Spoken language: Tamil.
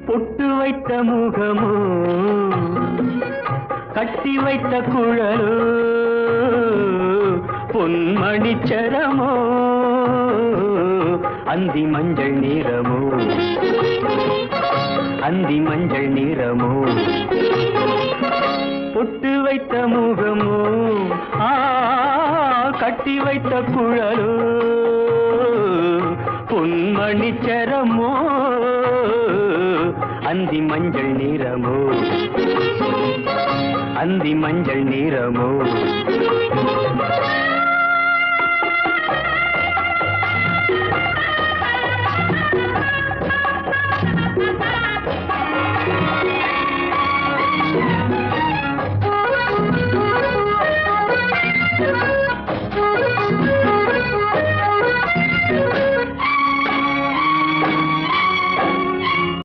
பொட்டு வைத்த முகமோ கட்டி வைத்த குழலோ பொன்மணிச்சரமோ அந்தி மஞ்சள் நிறமோ அந்தி மஞ்சள் நிறமோ பொட்டு வைத்த முகமோ கட்டி வைத்த குழலோ பொன்மணிச்சரமோ அந்தி மஞ்சள் நிறமோ அந்தி மஞ்சள் நிறமோ